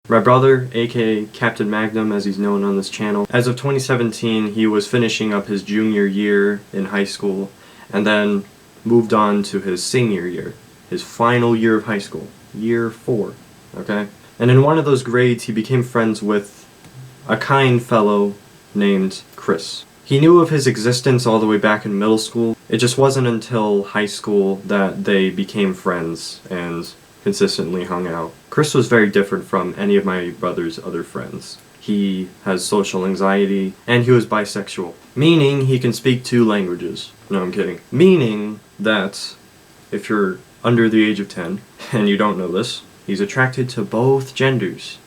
My brother, aka Captain Magnum as he's known on this channel, as of 2017 he was finishing up his junior year in high school and then moved on to his senior year, his final year of high school, year 4, okay? And in one of those grades he became friends with a kind fellow named Chris. He knew of his existence all the way back in middle school. It just wasn't until high school that they became friends and consistently hung out. Chris was very different from any of my brother's other friends. He has social anxiety, and he was bisexual, meaning he can speak 2 languages. No, I'm kidding. Meaning that if you're under the age of 10, and you don't know this, he's attracted to both genders.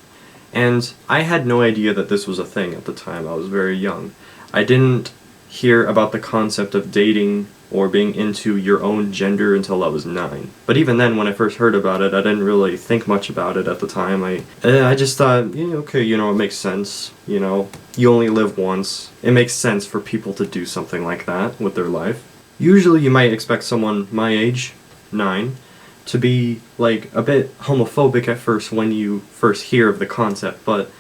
And I had no idea that this was a thing at the time. I was very young. I didn't hear about the concept of dating or being into your own gender until I was 9. But even then, when I first heard about it, I didn't really think much about it at the time. I just thought, yeah, okay, you know, it makes sense. You know, you only live once. It makes sense for people to do something like that with their life. Usually you might expect someone my age, 9, to be like a bit homophobic at first when you first hear of the concept, but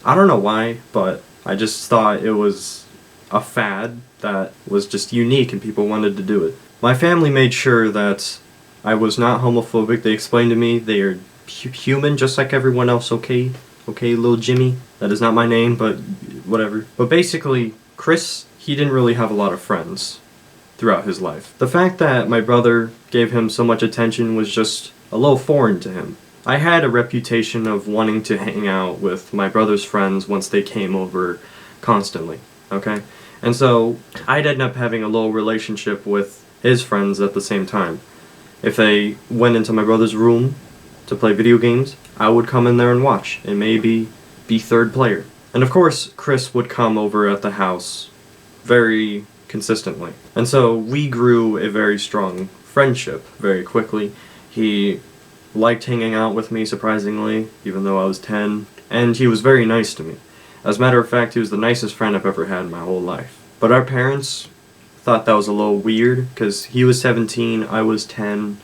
I don't know why, but I just thought it was a fad that was just unique and people wanted to do it. My family made sure that I was not homophobic. They explained to me they are human just like everyone else, okay? Okay, little Jimmy. That is not my name, but whatever. But basically, Chris, he didn't really have a lot of friends throughout his life. The fact that my brother gave him so much attention was just a little foreign to him. I had a reputation of wanting to hang out with my brother's friends once they came over constantly, okay? And so I'd end up having a little relationship with his friends at the same time. If they went into my brother's room to play video games, I would come in there and watch and maybe be third player. And of course, Chris would come over at the house very consistently. And so we grew a very strong friendship very quickly. He liked hanging out with me, surprisingly, even though I was 10, and he was very nice to me. As a matter of fact, he was the nicest friend I've ever had in my whole life. But our parents thought that was a little weird, because he was 17, I was 10,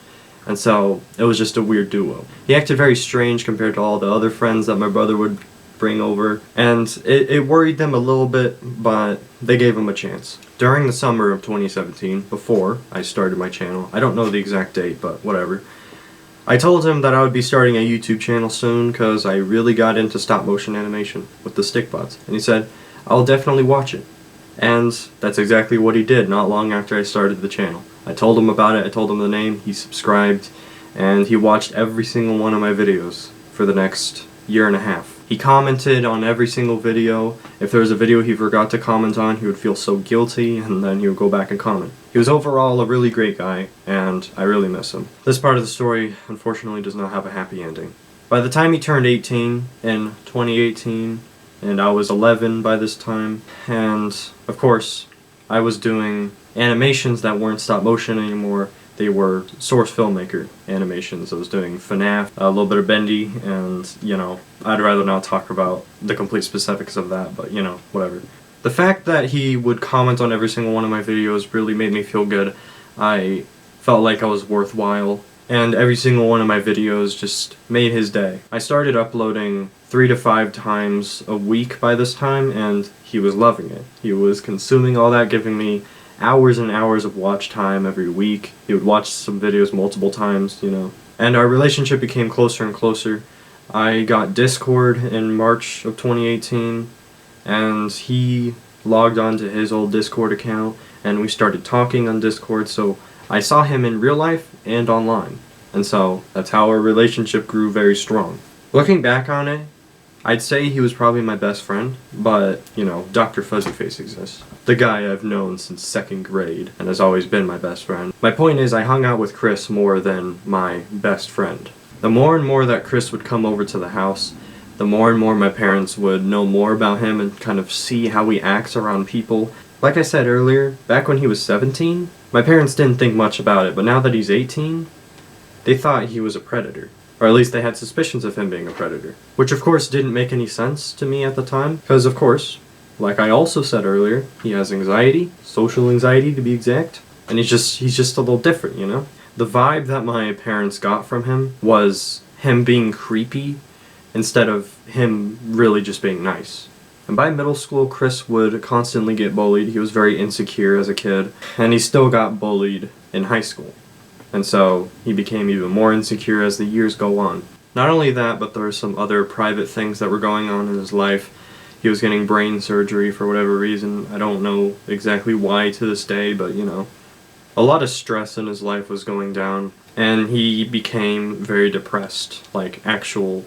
and so it was just a weird duo. He acted very strange compared to all the other friends that my brother would bring over, and it worried them a little bit, but they gave him a chance. During the summer of 2017, before I started my channel, I don't know the exact date, but whatever, I told him that I would be starting a YouTube channel soon because I really got into stop motion animation with the stick bots, and he said, I'll definitely watch it. And that's exactly what he did not long after I started the channel. I told him about it, I told him the name, he subscribed, and he watched every single one of my videos for the next year and a half. He commented on every single video. If there was a video he forgot to comment on, he would feel so guilty, and then he would go back and comment. He was overall a really great guy, and I really miss him. This part of the story, unfortunately, does not have a happy ending. By the time he turned 18 in 2018, and I was 11 by this time, and of course, I was doing animations that weren't stop motion anymore. They were source filmmaker animations. I was doing FNAF, a little bit of Bendy, and, you know, I'd rather not talk about the complete specifics of that, but, you know, whatever. The fact that he would comment on every single one of my videos really made me feel good. I felt like I was worthwhile, and every single one of my videos just made his day. I started uploading 3 to 5 times a week by this time, and he was loving it. He was consuming all that, giving me hours and hours of watch time every week. He would watch some videos multiple times, you know. And our relationship became closer and closer. I got Discord in March of 2018, and he logged on to his old Discord account, and we started talking on Discord, so I saw him in real life and online. And so that's how our relationship grew very strong. Looking back on it, I'd say he was probably my best friend, but, you know, Dr. Fuzzyface exists. The guy I've known since 2nd grade, and has always been my best friend. My point is, I hung out with Chris more than my best friend. The more and more that Chris would come over to the house, the more and more my parents would know more about him and kind of see how he acts around people. Like I said earlier, back when he was 17, my parents didn't think much about it, but now that he's 18, they thought he was a predator. Or at least they had suspicions of him being a predator. Which of course didn't make any sense to me at the time, because of course, like I also said earlier, he has anxiety, social anxiety to be exact, and he's just a little different, you know? The vibe that my parents got from him was him being creepy instead of him really just being nice. And by middle school, Chris would constantly get bullied. He was very insecure as a kid, and he still got bullied in high school. And so he became even more insecure as the years go on. Not only that, but there were some other private things that were going on in his life. He was getting brain surgery for whatever reason. I don't know exactly why to this day, but you know. A lot of stress in his life was going down, and he became very depressed. Like, actual,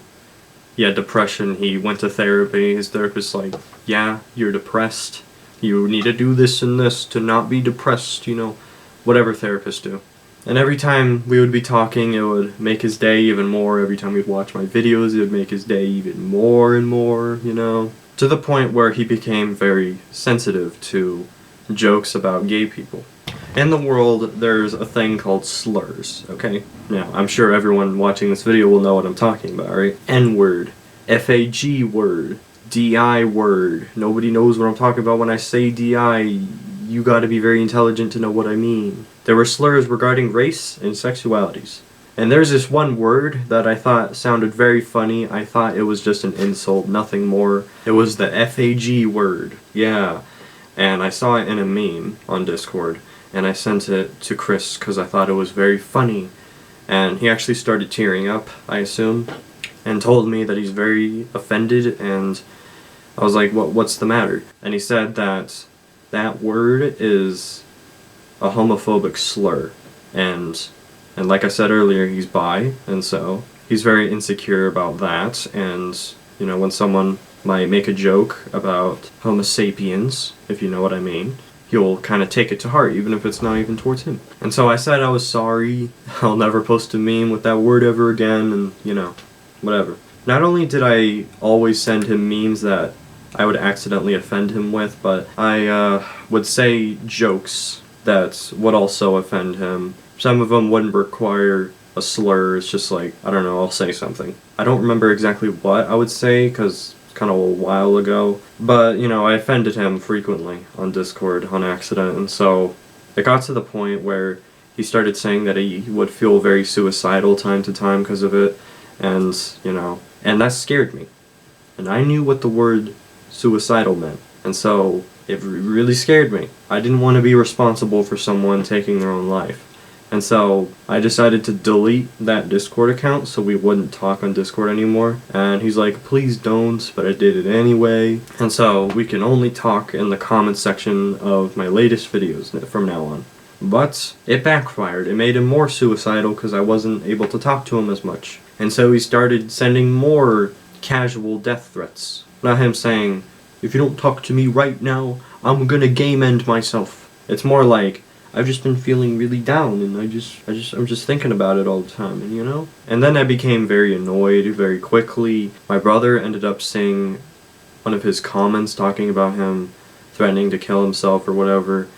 depression. He went to therapy. His therapist like, yeah, you're depressed. You need to do this and this to not be depressed, you know. Whatever therapists do. And every time we would be talking, it would make his day even more. Every time he'd watch my videos, it would make his day even more and more, you know. To the point where he became very sensitive to jokes about gay people. In the world, there's a thing called slurs, okay? Now, I'm sure everyone watching this video will know what I'm talking about, right? N-word, F-A-G word, D.I word. Nobody knows what I'm talking about when I say D.I. You gotta be very intelligent to know what I mean. There were slurs regarding race and sexualities. And there's this one word that I thought sounded very funny. I thought it was just an insult, nothing more. It was the F-A-G word. Yeah. And I saw it in a meme on Discord. And I sent it to Chris because I thought it was very funny. And he actually started tearing up, I assume, and told me that he's very offended, and I was like, what's the matter? And he said that that word is a homophobic slur. And like I said earlier, he's bi, and so he's very insecure about that. And, you know, when someone might make a joke about Homo sapiens, if you know what I mean, he'll kind of take it to heart, even if it's not even towards him. And so I said I was sorry, I'll never post a meme with that word ever again, and, you know, whatever. Not only did I always send him memes that I would accidentally offend him with, but I would say jokes that would also offend him. Some of them wouldn't require a slur, it's just like, I don't know, I'll say something. I don't remember exactly what I would say, because kind of a while ago, but you know, I offended him frequently on Discord on accident, and so it got to the point where he started saying that he would feel very suicidal time to time because of it, and you know, and that scared me, and I knew what the word suicidal meant, and so it really scared me. I didn't want to be responsible for someone taking their own life. And so I decided to delete that Discord account so we wouldn't talk on Discord anymore. And he's like, please don't, but I did it anyway. And so we can only talk in the comments section of my latest videos from now on. But it backfired. It made him more suicidal because I wasn't able to talk to him as much. And so he started sending more casual death threats. Not him saying, if you don't talk to me right now, I'm gonna game end myself. It's more like, I've just been feeling really down, and I'm just thinking about it all the time, and you know? And then I became very annoyed very quickly. My brother ended up seeing one of his comments talking about him threatening to kill himself or whatever,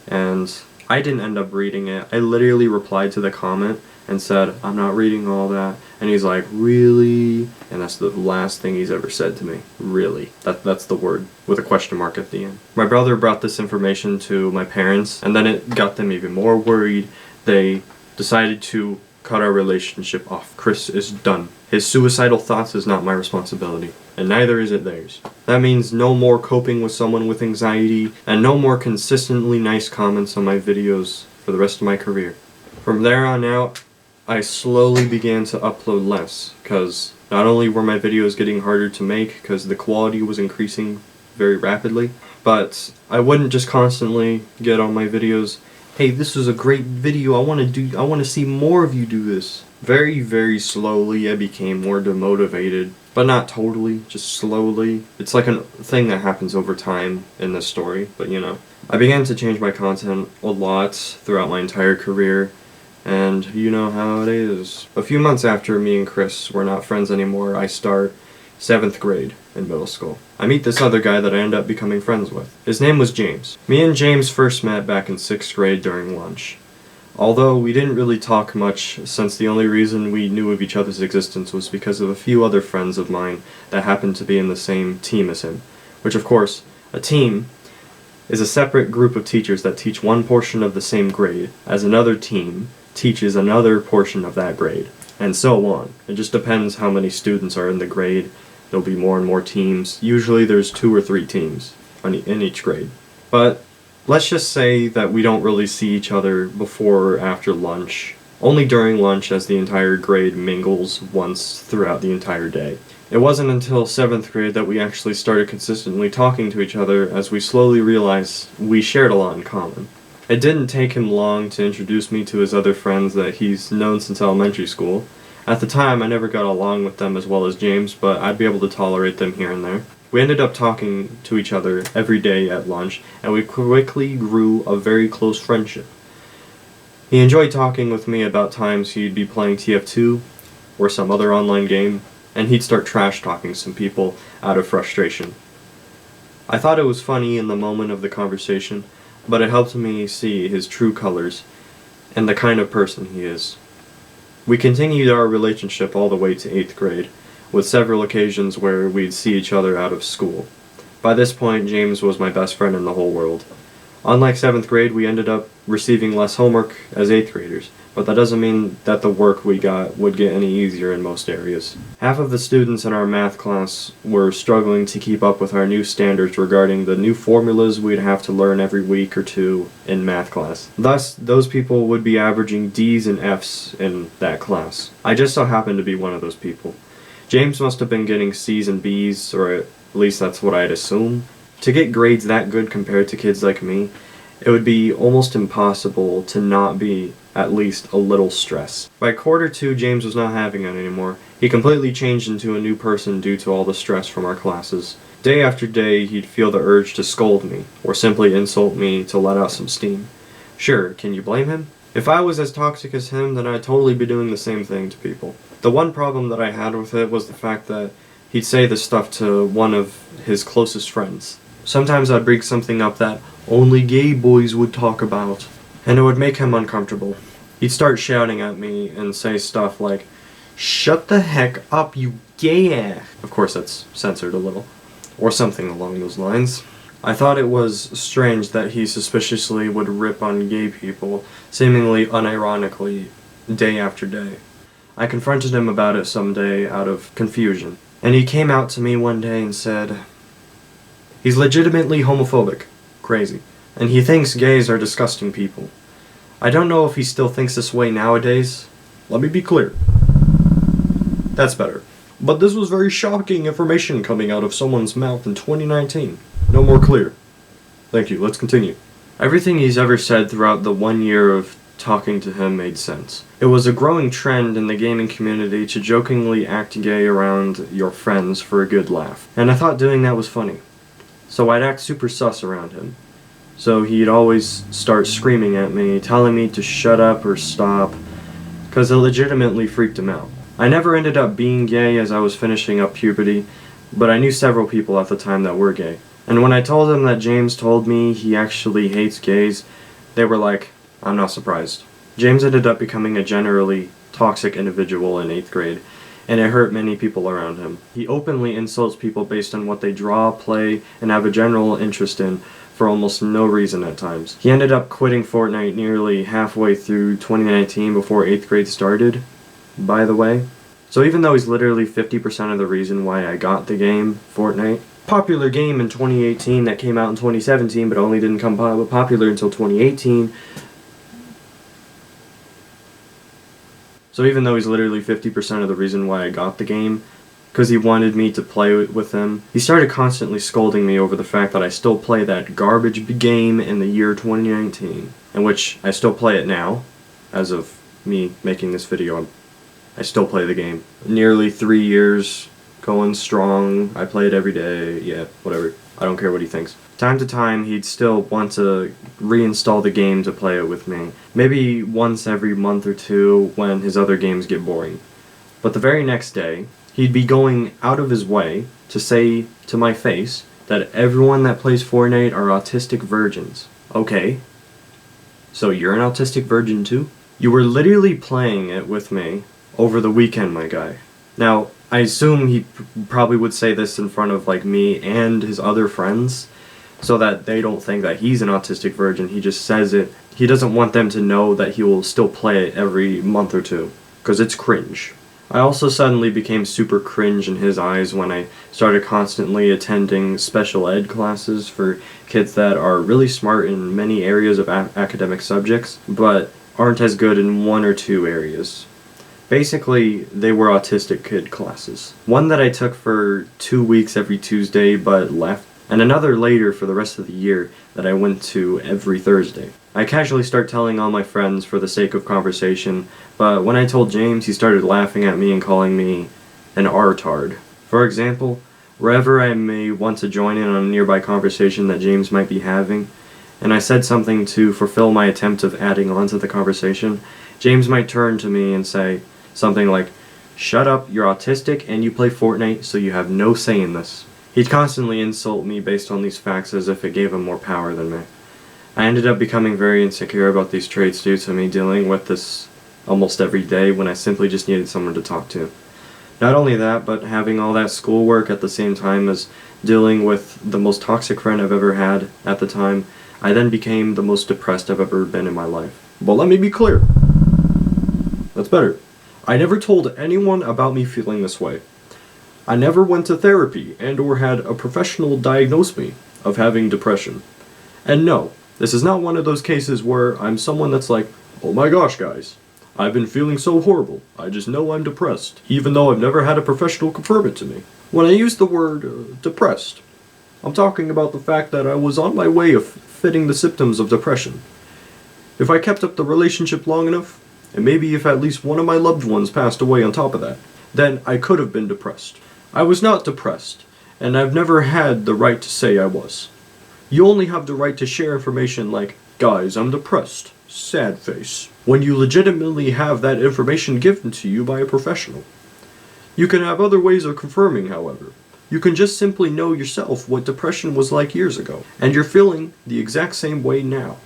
and I didn't end up reading it. I literally replied to the comment and said, I'm not reading all that. And he's like, really? And that's the last thing he's ever said to me. Really. That's the word, with a question mark at the end. My brother brought this information to my parents, and then it got them even more worried. They decided to cut our relationship off. Chris is done. His suicidal thoughts is not my responsibility, and neither is it theirs. That means no more coping with someone with anxiety, and no more consistently nice comments on my videos for the rest of my career. From there on out, I slowly began to upload less, because not only were my videos getting harder to make because the quality was increasing very rapidly, but I wouldn't just constantly get on my videos, hey, this is a great video, I want to see more of you do this. Very, very slowly I became more demotivated, but not totally, just slowly. It's like a thing that happens over time in this story, but you know. I began to change my content a lot throughout my entire career, and you know how it is. A few months after me and Chris were not friends anymore, I start 7th grade in middle school. I meet this other guy that I end up becoming friends with. His name was James. Me and James first met back in 6th grade during lunch. Although we didn't really talk much, since the only reason we knew of each other's existence was because of a few other friends of mine that happened to be in the same team as him. Which, of course, a team is a separate group of teachers that teach one portion of the same grade, as another team teaches another portion of that grade. and so on. It just depends how many students are in the grade. There'll be more and more teams. Usually there's 2 or 3 teams in each grade. But let's just say that we don't really see each other before or after lunch. Only during lunch, as the entire grade mingles once throughout the entire day. It wasn't until 7th grade that we actually started consistently talking to each other, as we slowly realized we shared a lot in common. It didn't take him long to introduce me to his other friends that he's known since elementary school. At the time, I never got along with them as well as James, but I'd be able to tolerate them here and there. We ended up talking to each other every day at lunch, and we quickly grew a very close friendship. He enjoyed talking with me about times he'd be playing TF2 or some other online game, and he'd start trash-talking some people out of frustration. I thought it was funny in the moment of the conversation, but it helped me see his true colors and the kind of person he is. We continued our relationship all the way to 8th grade, with several occasions where we'd see each other out of school. By this point, James was my best friend in the whole world. Unlike 7th grade, we ended up receiving less homework as 8th graders, but that doesn't mean that the work we got would get any easier in most areas. Half of the students in our math class were struggling to keep up with our new standards regarding the new formulas we'd have to learn every week or two in math class. Thus, those people would be averaging D's and F's in that class. I just so happened to be one of those people. James must have been getting C's and B's, or at least that's what I'd assume. To get grades that good compared to kids like me, it would be almost impossible to not be at least a little stressed. By quarter 2, James was not having it anymore. He completely changed into a new person due to all the stress from our classes. Day after day, he'd feel the urge to scold me, or simply insult me to let out some steam. Sure, can you blame him? If I was as toxic as him, then I'd totally be doing the same thing to people. The one problem that I had with it was the fact that he'd say this stuff to one of his closest friends. Sometimes I'd bring something up that only gay boys would talk about, and it would make him uncomfortable. He'd start shouting at me and say stuff like, "Shut the heck up, you gay ass." Of course that's censored a little, or something along those lines. I thought it was strange that he suspiciously would rip on gay people, seemingly unironically, day after day. I confronted him about it someday out of confusion, and he came out to me one day and said, "He's legitimately homophobic. Crazy. And he thinks gays are disgusting people. I don't know if he still thinks this way nowadays. Let me be clear. That's better. But this was very shocking information coming out of someone's mouth in 2019. No more clear. Thank you. Let's continue." Everything he's ever said throughout the 1 year of talking to him made sense. It was a growing trend in the gaming community to jokingly act gay around your friends for a good laugh. And I thought doing that was funny. So I'd act super sus around him. So he'd always start screaming at me, telling me to shut up or stop, because it legitimately freaked him out. I never ended up being gay as I was finishing up puberty, but I knew several people at the time that were gay. And when I told them that James told me he actually hates gays, they were like, "I'm not surprised." James ended up becoming a generally toxic individual in 8th grade, and it hurt many people around him. He openly insults people based on what they draw, play, and have a general interest in for almost no reason at times. He ended up quitting Fortnite nearly halfway through 2019 before 8th grade started, by the way. So even though he's literally 50% of the reason why I got the game, Fortnite, popular game in 2018 that came out in 2017 but only didn't come popular until 2018. So even though he's literally 50% of the reason why I got the game, because he wanted me to play with him, he started constantly scolding me over the fact that I still play that garbage game in the year 2019, in which I still play it now. As of me making this video, I still play the game. Nearly 3 years, going strong, I play it every day, yeah, whatever. I don't care what he thinks. Time to time, he'd still want to reinstall the game to play it with me. Maybe once every month or two when his other games get boring. But the very next day, he'd be going out of his way to say to my face that everyone that plays Fortnite are autistic virgins. Okay, so you're an autistic virgin too? You were literally playing it with me over the weekend, my guy. Now, I assume he probably would say this in front of like me and his other friends, so that they don't think that he's an autistic virgin. He just says it. He doesn't want them to know that he will still play it every month or two. because it's cringe. I also suddenly became super cringe in his eyes when I started constantly attending special ed classes for kids that are really smart in many areas of academic subjects, but aren't as good in one or two areas. Basically, they were autistic kid classes. One that I took for 2 weeks every Tuesday but left, and another later for the rest of the year that I went to every Thursday. I casually start telling all my friends for the sake of conversation, but when I told James, he started laughing at me and calling me an artard. For example, wherever I may want to join in on a nearby conversation that James might be having, and I said something to fulfill my attempt of adding on to the conversation, James might turn to me and say something like, "Shut up, you're autistic and you play Fortnite, so you have no say in this." He'd constantly insult me based on these facts as if it gave him more power than me. I ended up becoming very insecure about these traits due to me dealing with this almost every day when I simply just needed someone to talk to. Not only that, but having all that schoolwork at the same time as dealing with the most toxic friend I've ever had at the time, I then became the most depressed I've ever been in my life. But let me be clear. That's better. I never told anyone about me feeling this way. I never went to therapy and or had a professional diagnose me of having depression. And no, this is not one of those cases where I'm someone that's like, "Oh my gosh guys, I've been feeling so horrible, I just know I'm depressed," even though I've never had a professional confirm it to me. When I use the word depressed, I'm talking about the fact that I was on my way of fitting the symptoms of depression. If I kept up the relationship long enough, and maybe if at least one of my loved ones passed away on top of that, then I could have been depressed. I was not depressed, and I've never had the right to say I was. You only have the right to share information like, "Guys, I'm depressed," sad face, when you legitimately have that information given to you by a professional. You can have other ways of confirming, however. You can just simply know yourself what depression was like years ago, and you're feeling the exact same way now.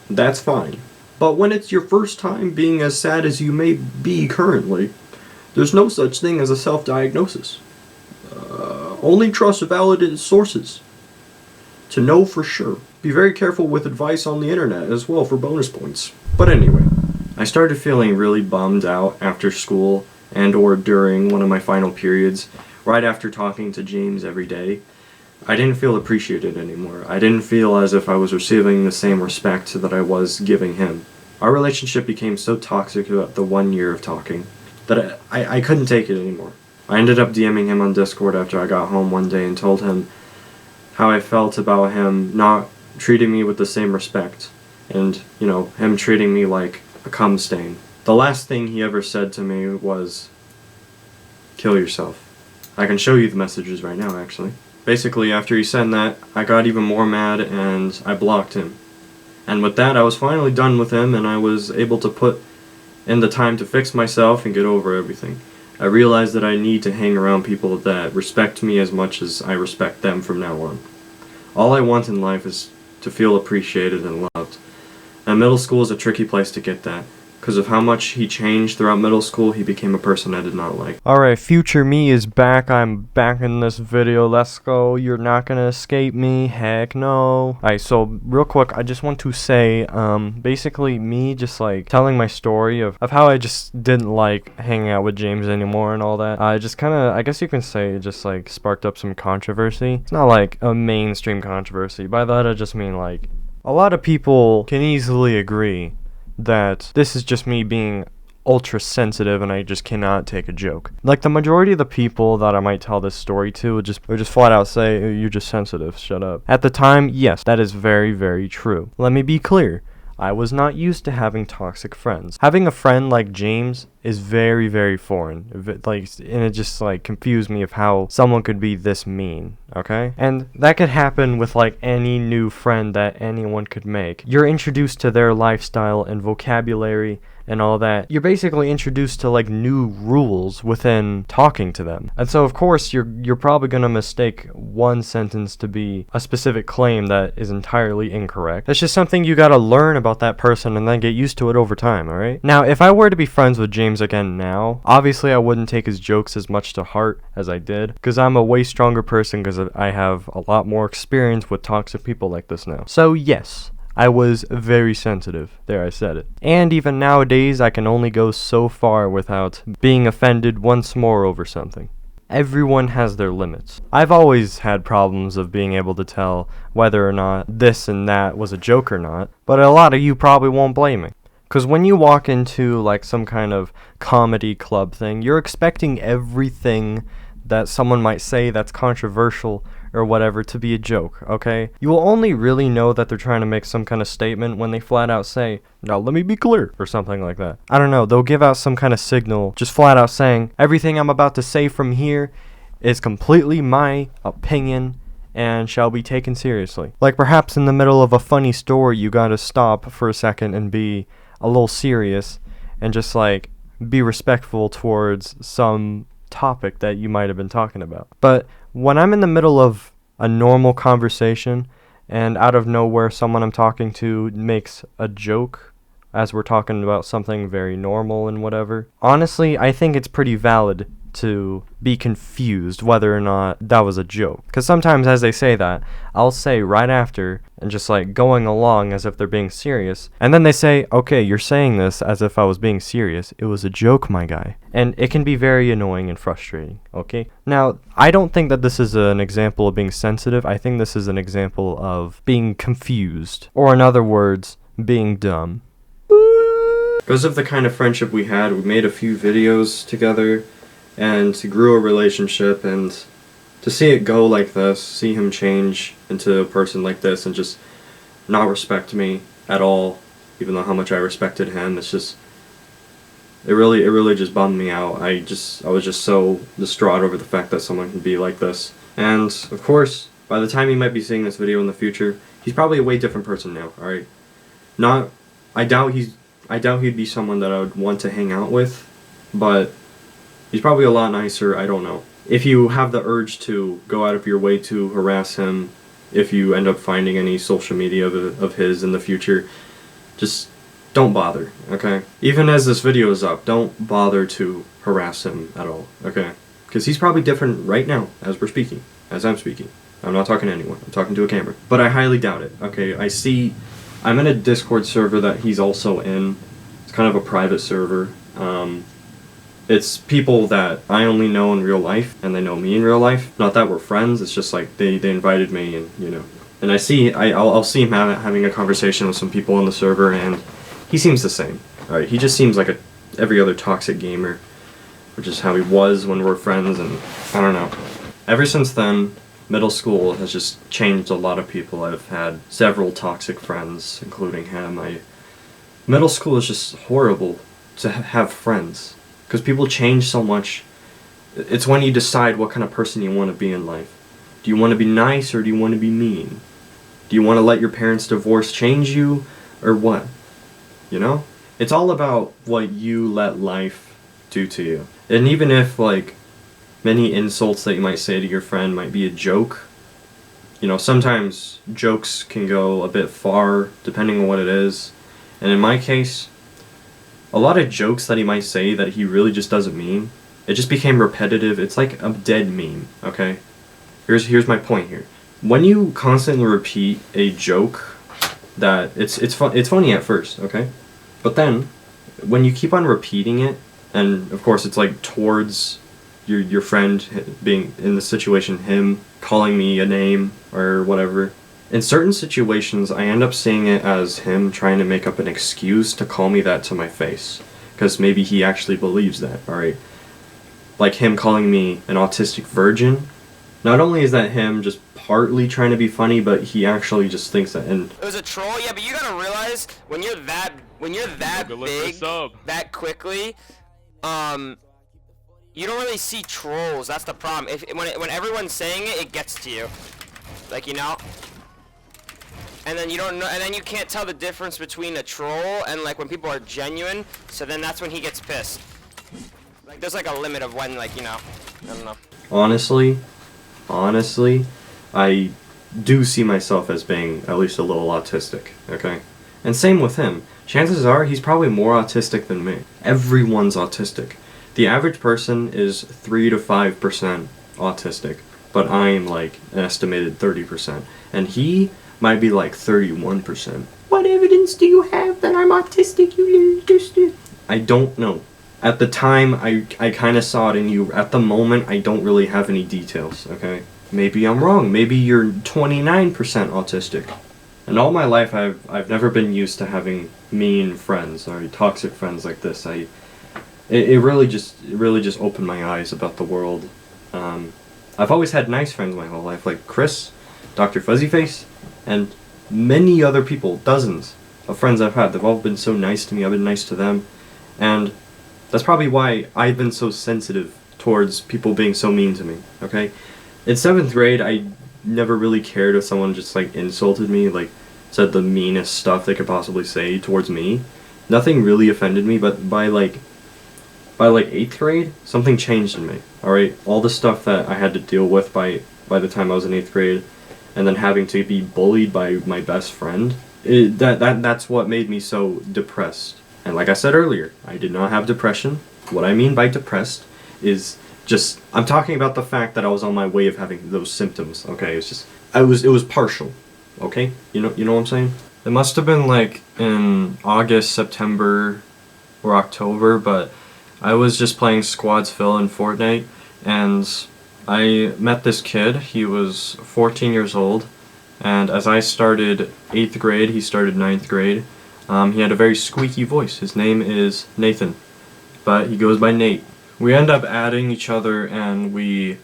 That's fine. But when it's your first time being as sad as you may be currently, there's no such thing as a self-diagnosis. Only trust validated sources to know for sure. Be very careful with advice on the internet as well for bonus points. But anyway, I started feeling really bummed out after school and or during one of my final periods, right after talking to James every day. I didn't feel appreciated anymore. I didn't feel as if I was receiving the same respect that I was giving him. Our relationship became so toxic about the 1 year of talking that I couldn't take it anymore. I ended up DMing him on Discord after I got home one day and told him how I felt about him not treating me with the same respect and, him treating me like a cum stain. The last thing he ever said to me was, "Kill yourself." I can show you the messages right now, actually. Basically, after he said that, I got even more mad and I blocked him. And with that, I was finally done with him and I was able to put in the time to fix myself and get over everything. I realized that I need to hang around people that respect me as much as I respect them from now on. All I want in life is to feel appreciated and loved. And middle school is a tricky place to get that. Because of how much he changed throughout middle school, he became a person I did not like. Alright, future me is back. I'm back in this video. Let's go. You're not gonna escape me. Heck no. Alright, so real quick, I just want to say, basically me just like telling my story of how I just didn't like hanging out with James anymore and all that. I just kinda, I guess you can say, it just like sparked up some controversy. It's not like a mainstream controversy. By that I just mean like, a lot of people can easily agree that this is just me being ultra sensitive and I just cannot take a joke. Like the majority of the people that I might tell this story to would just flat out say, "You're just sensitive, shut up." At the time, yes, that is very, very true. Let me be clear. I was not used to having toxic friends. Having a friend like James is very, very foreign. And it just like confused me of how someone could be this mean, okay? And that could happen with like any new friend that anyone could make. You're introduced to their lifestyle and vocabulary and all that. You're basically introduced to like new rules within talking to them. And so of course you're probably gonna mistake one sentence to be a specific claim that is entirely incorrect. That's just something you gotta learn about that person and then get used to it over time, alright? Now, if I were to be friends with James again now, obviously I wouldn't take his jokes as much to heart as I did, because I'm a way stronger person because I have a lot more experience with toxic people like this now. So yes, I was very sensitive. There, I said it. And even nowadays, I can only go so far without being offended once more over something. Everyone has their limits. I've always had problems of being able to tell whether or not this and that was a joke or not, but a lot of you probably won't blame me. Because when you walk into like some kind of comedy club thing, you're expecting everything that someone might say that's controversial or whatever to be a joke, okay? You will only really know that they're trying to make some kind of statement when they flat out say, "Now let me be clear," or something like that. I don't know, they'll give out some kind of signal just flat out saying, "Everything I'm about to say from here is completely my opinion and shall be taken seriously." Like perhaps in the middle of a funny story you gotta stop for a second and be a little serious and just like be respectful towards some topic that you might have been talking about. But when I'm in the middle of a normal conversation and out of nowhere someone I'm talking to makes a joke as we're talking about something very normal and whatever, honestly, I think it's pretty valid to be confused whether or not that was a joke. Because sometimes as they say that, I'll say right after and just like going along as if they're being serious, and then they say, "Okay, you're saying this as if I was being serious. It was a joke, my guy." And it can be very annoying and frustrating, okay? Now, I don't think that this is an example of being sensitive. I think this is an example of being confused, or in other words, being dumb. Because of the kind of friendship we had, we made a few videos together and grew a relationship, and to see it go like this, see him change into a person like this and just not respect me at all, even though how much I respected him, it's just, it really just bummed me out. I was just so distraught over the fact that someone can be like this. And of course, by the time he might be seeing this video in the future, he's probably a way different person now, alright? I doubt he'd be someone that I would want to hang out with, but he's probably a lot nicer, I don't know. If you have the urge to go out of your way to harass him, if you end up finding any social media of his in the future, just don't bother, okay? Even as this video is up, don't bother to harass him at all, okay? Because he's probably different right now, as we're speaking, as I'm speaking. I'm not talking to anyone, I'm talking to a camera. But I highly doubt it, okay? I'm in a Discord server that he's also in. It's kind of a private server. It's people that I only know in real life, and they know me in real life. Not that we're friends, it's just like they invited me, and you know. And I'll see him having a conversation with some people on the server, and he seems the same. Alright, he just seems like every other toxic gamer, which is how he was when we were friends, and I don't know. Ever since then, middle school has just changed a lot of people. I've had several toxic friends, including him. Middle school is just horrible to have friends. Because people change so much. It's when you decide what kind of person you want to be in life. Do you want to be nice or do you want to be mean? Do you want to let your parents' divorce change you or what? You know? It's all about what you let life do to you. And even if, like, many insults that you might say to your friend might be a joke, you know, sometimes jokes can go a bit far depending on what it is. And in my case, a lot of jokes that he might say that he really just doesn't mean, it just became repetitive. It's like a dead meme, okay? Here's my point here. When you constantly repeat a joke that it's funny at first, okay? But then when you keep on repeating it, and of course it's like towards your friend being in the situation, him calling me a name or whatever, in certain situations, I end up seeing it as him trying to make up an excuse to call me that to my face. Because maybe he actually believes that, alright? Like him calling me an autistic virgin. Not only is that him just partly trying to be funny, but he actually just thinks that. And it was a troll, yeah, but you gotta realize, when you're that big, that quickly, you don't really see trolls, that's the problem. When everyone's saying it, it gets to you. Like, you know? And then you don't know, and then you can't tell the difference between a troll and like when people are genuine. So then that's when he gets pissed. Like there's like a limit of when, like, you know, I don't know. Honestly, I do see myself as being at least a little autistic, okay? And same with him. Chances are he's probably more autistic than me. Everyone's autistic. The average person is 3 to 5% autistic, but I'm like an estimated 30%. And he might be like 31%. what evidence do you have that I'm autistic, you little? I don't know. At the time, I kind of saw it in you. At the moment, I don't really have any details, okay? Maybe I'm wrong. Maybe you're 29% autistic. And all my life, I've never been used to having mean friends or toxic friends like this. It really just opened my eyes about the world. I've always had nice friends my whole life, like Chris, Dr. Fuzzyface, and many other people, dozens of friends I've had. They've all been so nice to me. I've been nice to them, and that's probably why I've been so sensitive towards people being so mean to me. Okay, in 7th grade, I never really cared if someone just like insulted me, like said the meanest stuff they could possibly say towards me. Nothing really offended me, but by 8th grade, something changed in me. Alright, all the stuff that I had to deal with by the time I was in 8th grade, and then having to be bullied by my best friend, that's what made me so depressed. And like I said earlier, I did not have depression. What I mean by depressed is just, I'm talking about the fact that I was on my way of having those symptoms, okay? It's just, it was partial, okay? You know what I'm saying? It must have been like in August, September, or October, but I was just playing Squads Fill in Fortnite, and I met this kid. He was 14 years old, and as I started 8th grade, he started 9th grade. He had a very squeaky voice. His name is Nathan, but he goes by Nate. We end up adding each other, and we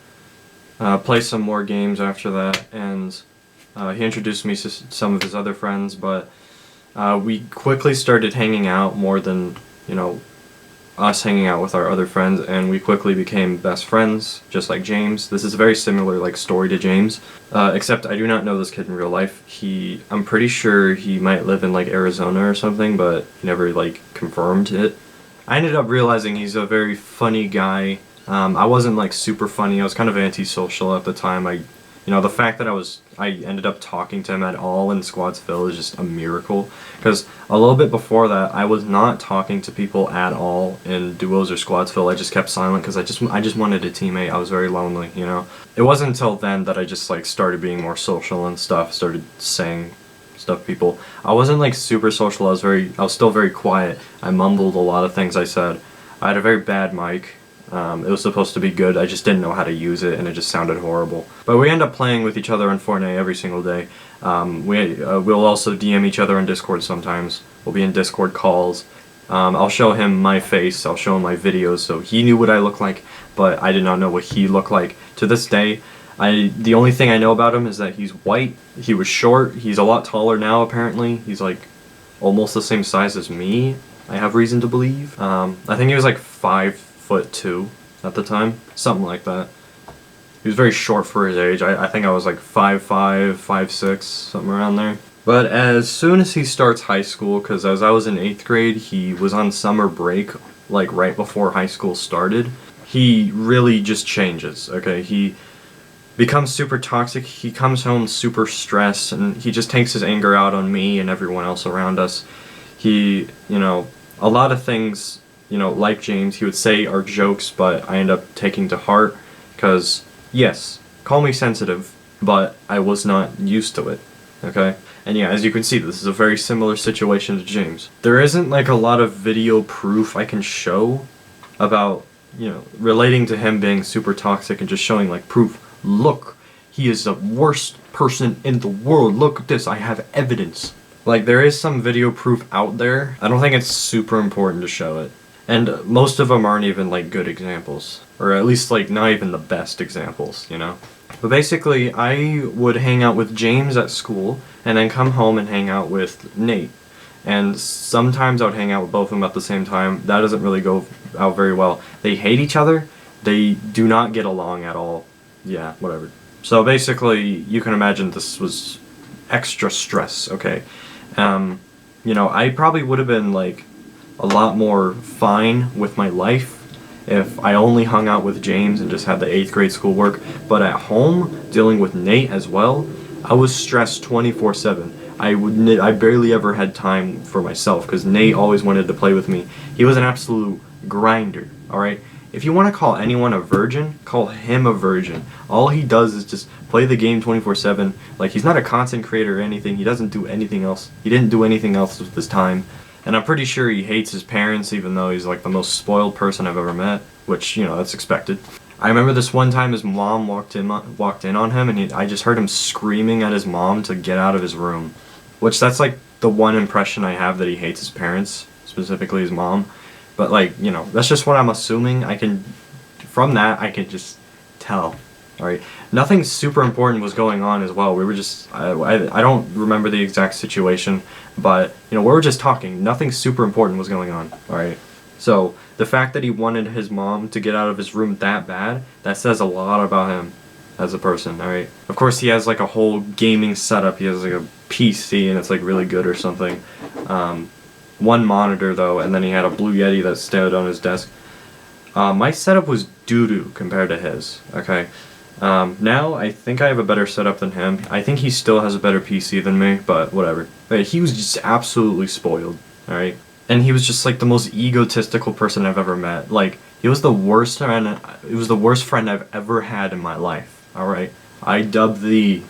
play some more games after that, and he introduced me to some of his other friends, but we quickly started hanging out more than, us hanging out with our other friends, and we quickly became best friends, just like James. This is a very similar story to James, except I do not know this kid in real life. I'm pretty sure he might live in Arizona or something, but he never confirmed it. I ended up realizing he's a very funny guy. I wasn't super funny. I was kind of antisocial at the time. The fact that I ended up talking to him at all in Squadsville is just a miracle. Because a little bit before that, I was not talking to people at all in duos or Squadsville. I just kept silent because I just wanted a teammate. I was very lonely, It wasn't until then that I just started being more social and stuff. Started saying stuff to people. I wasn't super social. I was still very quiet. I mumbled a lot of things I said. I had a very bad mic. It was supposed to be good, I just didn't know how to use it, and it just sounded horrible. But we end up playing with each other on Fortnite every single day. We'll also DM each other on Discord sometimes. We'll be in Discord calls. I'll show him my face, I'll show him my videos, so he knew what I looked like, but I did not know what he looked like. To this day, the only thing I know about him is that he's white, he was short, he's a lot taller now apparently. He's almost the same size as me, I have reason to believe. I think he was 5'2" at the time, something like that. He was very short for his age. I think I was 5'5", 5'6", something around there. But as soon as he starts high school, because as I was in 8th grade, he was on summer break, right before high school started, he really just changes, okay? He becomes super toxic, he comes home super stressed, and he just takes his anger out on me and everyone else around us. He, a lot of things, like James, he would say are jokes, but I end up taking to heart, because, yes, call me sensitive, but I was not used to it, okay? And yeah, as you can see, this is a very similar situation to James. There isn't a lot of video proof I can show about, relating to him being super toxic and just showing proof. Look, he is the worst person in the world, look at this, I have evidence. There is some video proof out there. I don't think it's super important to show it. And most of them aren't even good examples, or at least not even the best examples, But basically, I would hang out with James at school, and then come home and hang out with Nate. And sometimes I would hang out with both of them at the same time. That doesn't really go out very well. They hate each other. They do not get along at all. Yeah, whatever. So basically, you can imagine this was extra stress, okay? I probably would have been a lot more fine with my life if I only hung out with James and just had the 8th grade schoolwork. But at home, dealing with Nate as well, I was stressed 24/7. I barely ever had time for myself because Nate always wanted to play with me. He was an absolute grinder, alright? if you want to call anyone a virgin, call him a virgin. All he does is just play the game 24/7. Like, he's not a content creator or anything. He doesn't do anything else. He didn't do anything else with his time. And I'm pretty sure he hates his parents, even though he's like the most spoiled person I've ever met, which, you know, that's expected. I remember this one time his mom walked in on him, and I just heard him screaming at his mom to get out of his room. Which, that's like the one impression I have that he hates his parents, specifically his mom. But, like, you know, that's just what I'm assuming. From that, I can just tell. Alright, nothing super important was going on as well. We were just, I don't remember the exact situation, but, you know, we were just talking. Nothing super important was going on, alright? So, the fact that he wanted his mom to get out of his room that bad, that says a lot about him as a person, alright? Of course, he has, like, a whole gaming setup. He has, like, a PC, and it's, like, really good or something. One monitor, though, and then he had a Blue Yeti that stood on his desk. My setup was doo-doo compared to his, okay? Now, I think I have a better setup than him. I think he still has a better PC than me, but whatever. But he was just absolutely spoiled, alright? And he was just like the most egotistical person I've ever met. Like, he was the worst friend, it was the worst friend I've ever had in my life, alright? I dubbed the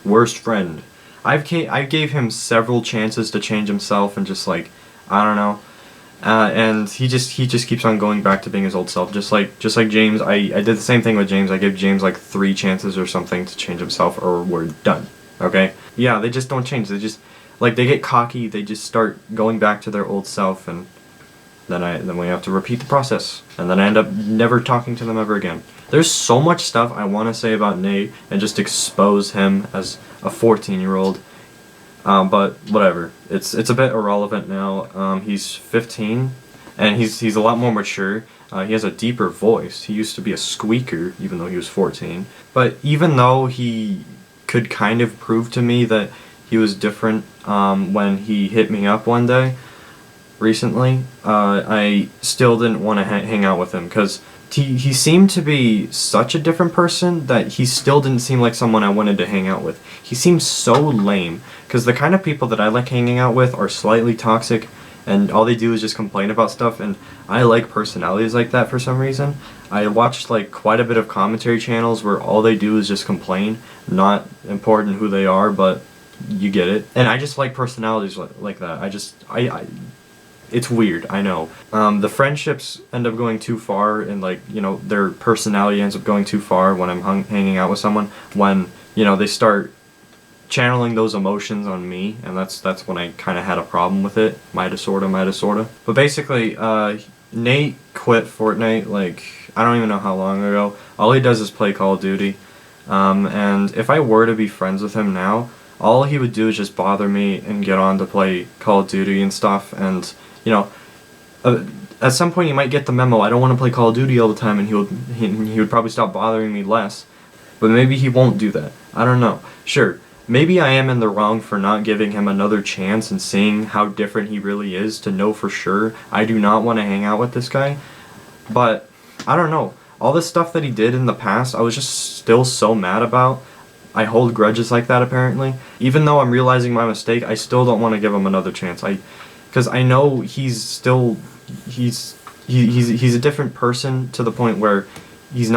worst friend. I gave him several chances to change himself and just like, I don't know. And he just keeps on going back to being his old self, just like James. I did the same thing with James. I gave James like 3 chances or something to change himself, or we're done. Okay? Yeah, they just don't change. They just, like, they get cocky. They just start going back to their old self, and then we have to repeat the process, and then I end up never talking to them ever again. There's so much stuff I want to say about Nate and just expose him as a 14-year-old. But whatever. It's a bit irrelevant now. He's 15, and he's a lot more mature. He has a deeper voice. He used to be a squeaker, even though he was 14. But even though he could kind of prove to me that he was different when he hit me up one day recently, I still didn't want to hang out with him, because he seemed to be such a different person that he still didn't seem like someone I wanted to hang out with. He seems so lame, because the kind of people that I like hanging out with are slightly toxic, and all they do is just complain about stuff, and I like personalities like that for some reason. I watched like quite a bit of commentary channels where all they do is just complain, not important who they are, but you get it. And I just like personalities like that. It's weird, I know. The friendships end up going too far, and like, you know, their personality ends up going too far when I'm hanging out with someone, when, you know, they start channeling those emotions on me, and that's when I kind of had a problem with it. Mighta sorta. But basically, Nate quit Fortnite, like, I don't even know how long ago. All he does is play Call of Duty. And if I were to be friends with him now, all he would do is just bother me and get on to play Call of Duty and stuff, and, you know, at some point you might get the memo, I don't want to play Call of Duty all the time, and he would probably stop bothering me less. But maybe he won't do that. I don't know. Sure, maybe I am in the wrong for not giving him another chance and seeing how different he really is, to know for sure I do not want to hang out with this guy. But, I don't know. All this stuff that he did in the past, I was just still so mad about. I hold grudges like that, apparently. Even though I'm realizing my mistake, I still don't want to give him another chance. Because I know he's a different person, to the point where he's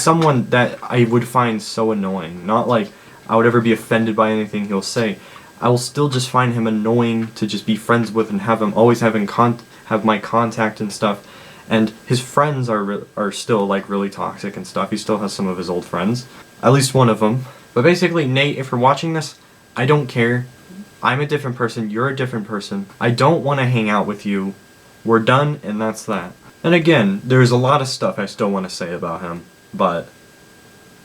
someone that I would find so annoying. Not like I would ever be offended by anything he'll say. I will still just find him annoying to just be friends with, and have him always have my contact and stuff. And his friends are still like really toxic and stuff. He still has some of his old friends, at least one of them. But basically, Nate, if you're watching this, I don't care. I'm a different person, you're a different person. I don't want to hang out with you. We're done, and that's that. And again, there's a lot of stuff I still want to say about him, but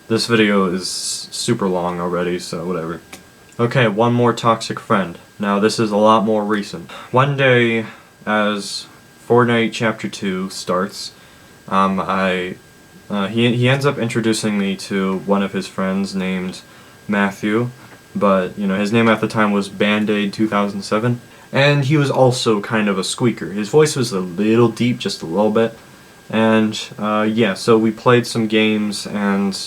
this video is super long already, so whatever. Okay, one more toxic friend. Now, this is a lot more recent. One day, as Fortnite Chapter 2 starts, he ends up introducing me to one of his friends named Matthew, but, you know, his name at the time was Band-Aid 2007, and he was also kind of a squeaker. His voice was a little deep, just a little bit, and, yeah, so we played some games, and,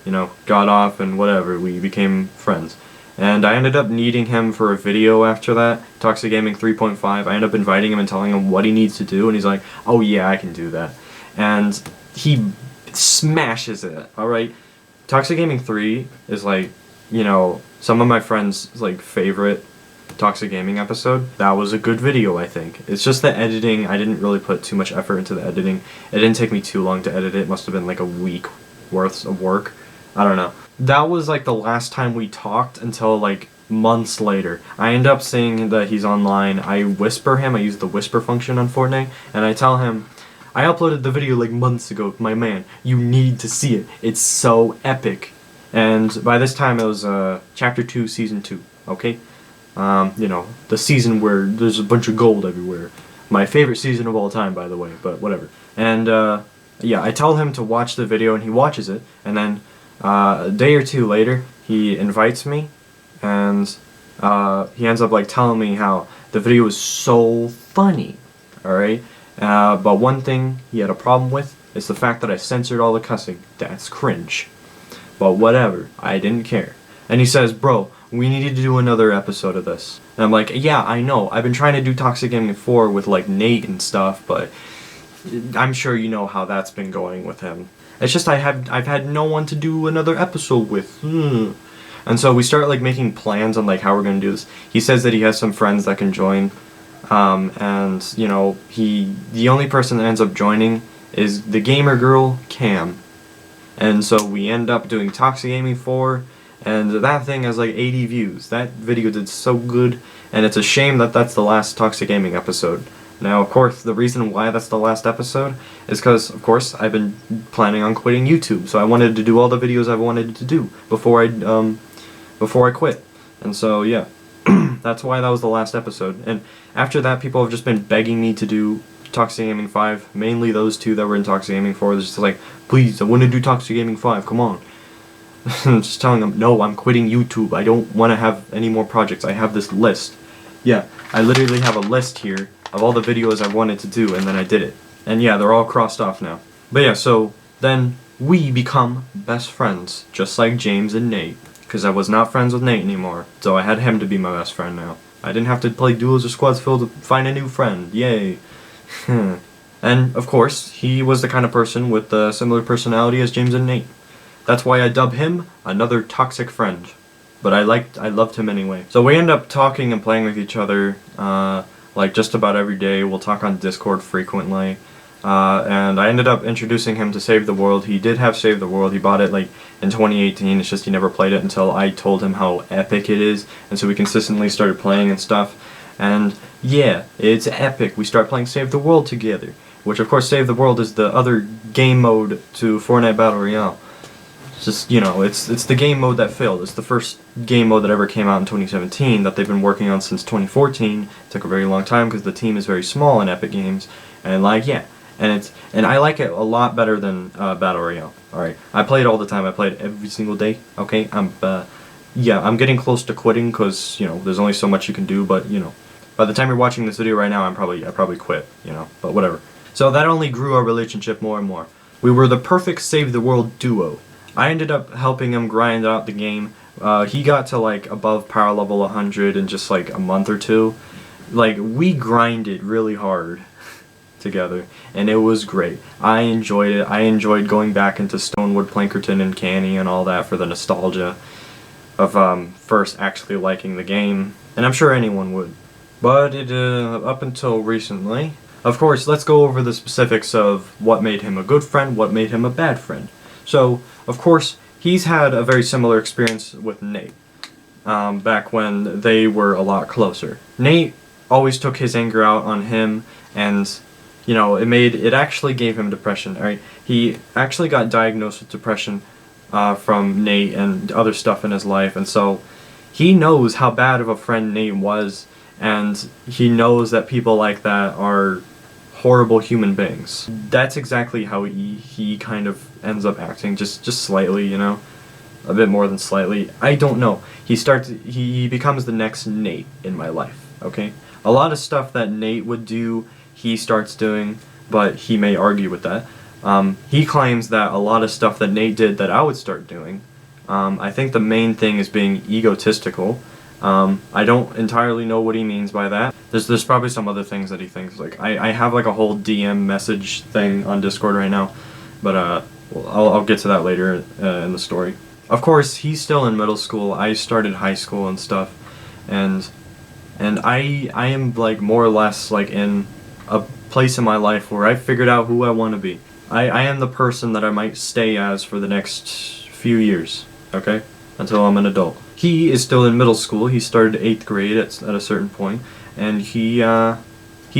you know, got off and whatever, we became friends. And I ended up needing him for a video after that, Toxic Gaming 3.5. I ended up inviting him and telling him what he needs to do, and he's like, oh yeah, I can do that. And he smashes it, alright? Toxic Gaming 3 is like, you know, some of my friends' like favorite Toxic Gaming episode. That was a good video, I think. It's just the editing, I didn't really put too much effort into the editing. It didn't take me too long to edit it. It must have been like a week worth of work. I don't know. That was like the last time we talked until like months later. I end up seeing that he's online. I whisper him. I use the whisper function on Fortnite, and I tell him, I uploaded the video like months ago. My man, you need to see it. It's so epic. And by this time it was Chapter 2, Season 2. Okay? You know, the season where there's a bunch of gold everywhere. My favorite season of all time, by the way, but whatever. And yeah, I tell him to watch the video, and he watches it, and then a day or two later, he invites me, and he ends up like telling me how the video was so funny, alright? But one thing he had a problem with is the fact that I censored all the cussing. That's cringe. But whatever, I didn't care. And he says, bro, we need to do another episode of this. And I'm like, yeah, I know. I've been trying to do Toxic Gaming 4 with like Nate and stuff, but I'm sure you know how that's been going with him. It's just I've had no one to do another episode with. And so we start like making plans on like how we're gonna do this. He says that he has some friends that can join, and you know, the only person that ends up joining is the gamer girl Cam. And so we end up doing Toxic Gaming 4, and that thing has like 80 views. That video did so good, and it's a shame that that's the last Toxic Gaming episode. Now, of course, the reason why that's the last episode is because, of course, I've been planning on quitting YouTube, so I wanted to do all the videos I wanted to do before I quit. And so, yeah, that's why that was the last episode. And after that, people have just been begging me to do Toxic Gaming 5, mainly those two that were in Toxic Gaming 4. They're just like, please, I want to do Toxic Gaming 5, come on. I'm just telling them, no, I'm quitting YouTube. I don't want to have any more projects. I have this list. Yeah, I literally have a list here of all the videos I wanted to do, and then I did it. And yeah, they're all crossed off now. But yeah, so then we become best friends, just like James and Nate. Because I was not friends with Nate anymore, so I had him to be my best friend now. I didn't have to play duos or squads filled to find a new friend. Yay. And, of course, he was the kind of person with a similar personality as James and Nate. That's why I dub him another toxic friend. But I loved him anyway. So we end up talking and playing with each other, like just about every day. We'll talk on Discord frequently. And I ended up introducing him to Save the World. He did have Save the World. He bought it like in 2018. It's just he never played it until I told him how epic it is. And so we consistently started playing and stuff. And yeah, it's epic. We start playing Save the World together. Which of course Save the World is the other game mode to Fortnite Battle Royale. It's just, you know, it's the game mode that failed. It's the first game mode that ever came out in 2017 that they've been working on since 2014. It took a very long time because the team is very small in Epic Games. And like, yeah. And I like it a lot better than Battle Royale. Alright, I play it all the time. I play it every single day. Okay, I'm getting close to quitting because, you know, there's only so much you can do, but, you know, by the time you're watching this video right now, I probably quit, you know, but whatever. So that only grew our relationship more and more. We were the perfect Save the World duo. I ended up helping him grind out the game. He got to like above power level 100 in just like a month or two. Like, we grinded really hard together, and it was great. I enjoyed it. I enjoyed going back into Stonewood, Plankerton, and Canny and all that for the nostalgia of first actually liking the game, and I'm sure anyone would. But it up until recently, of course, let's go over the specifics of what made him a good friend, what made him a bad friend. So, of course, he's had a very similar experience with Nate, back when they were a lot closer. Nate always took his anger out on him, and, you know, it actually gave him depression, alright? He actually got diagnosed with depression from Nate and other stuff in his life, and so he knows how bad of a friend Nate was, and he knows that people like that are horrible human beings. That's exactly how he kind of ends up acting, just slightly, you know, a bit more than slightly. I don't know. He becomes the next Nate in my life. Okay, a lot of stuff that Nate would do, he starts doing, but he may argue with that. He claims that a lot of stuff that Nate did that I would start doing, I think the main thing is being egotistical. I don't entirely know what he means by that. There's probably some other things that he thinks. Like I have like a whole DM message thing on Discord right now, but well, I'll get to that later in the story. Of course, he's still in middle school. I started high school and stuff, and I am like more or less like in a place in my life where I've figured out who I want to be. I am the person that I might stay as for the next few years, okay? Until I'm an adult. He is still in middle school. He started 8th grade at a certain point, and he's